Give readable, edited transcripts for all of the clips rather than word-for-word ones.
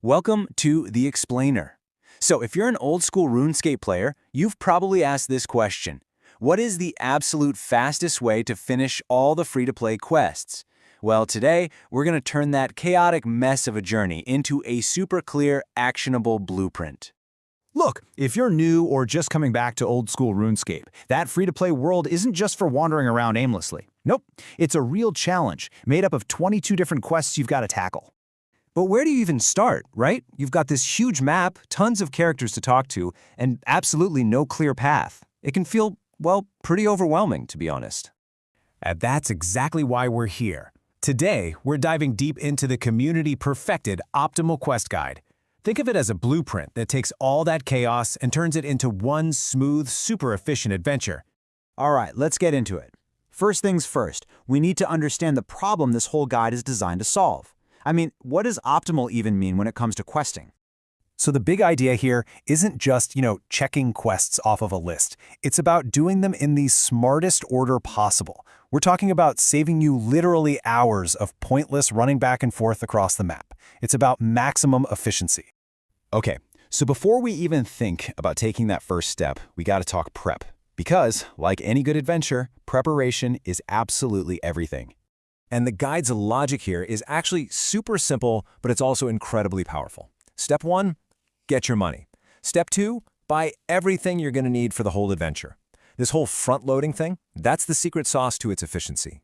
Welcome to The Explainer. So if you're an old school RuneScape player, you've probably asked this question. What is the absolute fastest way to finish all the free-to-play quests? Well, today, we're going to turn that chaotic mess of a journey into a super clear, actionable blueprint. Look, if you're new or just coming back to old school RuneScape, that free-to-play world isn't just for wandering around aimlessly. Nope, it's a real challenge made up of 22 different quests you've got to tackle. But where do you even start, right? You've got this huge map, tons of characters to talk to, and absolutely no clear path. It can feel, well, pretty overwhelming, to be honest. And that's exactly why we're here. Today, we're diving deep into the community-perfected optimal quest guide. Think of it as a blueprint that takes all that chaos and turns it into one smooth, super efficient adventure. All right, let's get into it. First things first, we need to understand the problem this whole guide is designed to solve. I mean, what does optimal even mean when it comes to questing? So the big idea here isn't just, checking quests off of a list. It's about doing them in the smartest order possible. We're talking about saving you literally hours of pointless running back and forth across the map. It's about maximum efficiency. Okay, so before we even think about taking that first step, we got to talk prep. Because, like any good adventure, preparation is absolutely everything. And the guide's logic here is actually super simple, but it's also incredibly powerful. Step 1, get your money. Step 2, buy everything you're going to need for the whole adventure. This whole front-loading thing, that's the secret sauce to its efficiency.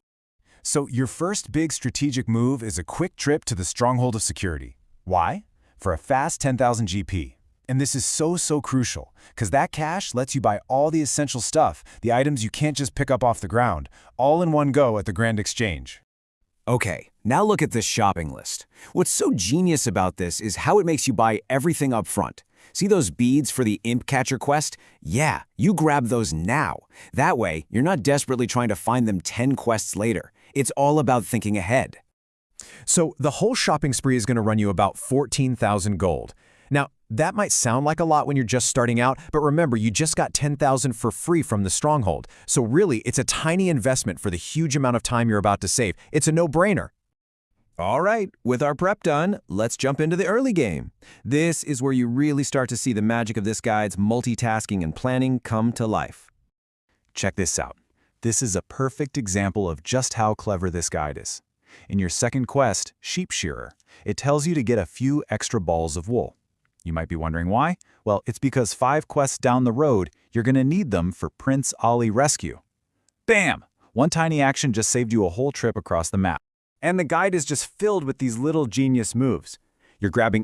So your first big strategic move is a quick trip to the Stronghold of Security. Why? For a fast 10,000 GP. And this is so crucial, because that cash lets you buy all the essential stuff, the items you can't just pick up off the ground, all in one go at the Grand Exchange. Okay, now look at this shopping list. What's so genius about this is how it makes you buy everything up front. See those beads for the Imp Catcher quest? Yeah, you grab those now. That way, you're not desperately trying to find them 10 quests later. It's all about thinking ahead. So the whole shopping spree is going to run you about 14,000 gold. Now, that might sound like a lot when you're just starting out, but remember, you just got 10,000 for free from the Stronghold. So really, it's a tiny investment for the huge amount of time you're about to save. It's a no-brainer. All right, with our prep done, let's jump into the early game. This is where you really start to see the magic of this guide's multitasking and planning come to life. Check this out. This is a perfect example of just how clever this guide is. In your second quest, Sheep Shearer, it tells you to get a few extra balls of wool. You might be wondering why? Well, it's because 5 quests down the road, you're going to need them for Prince Ali Rescue. Bam! One tiny action just saved you a whole trip across the map. And the guide is just filled with these little genius moves. You're grabbing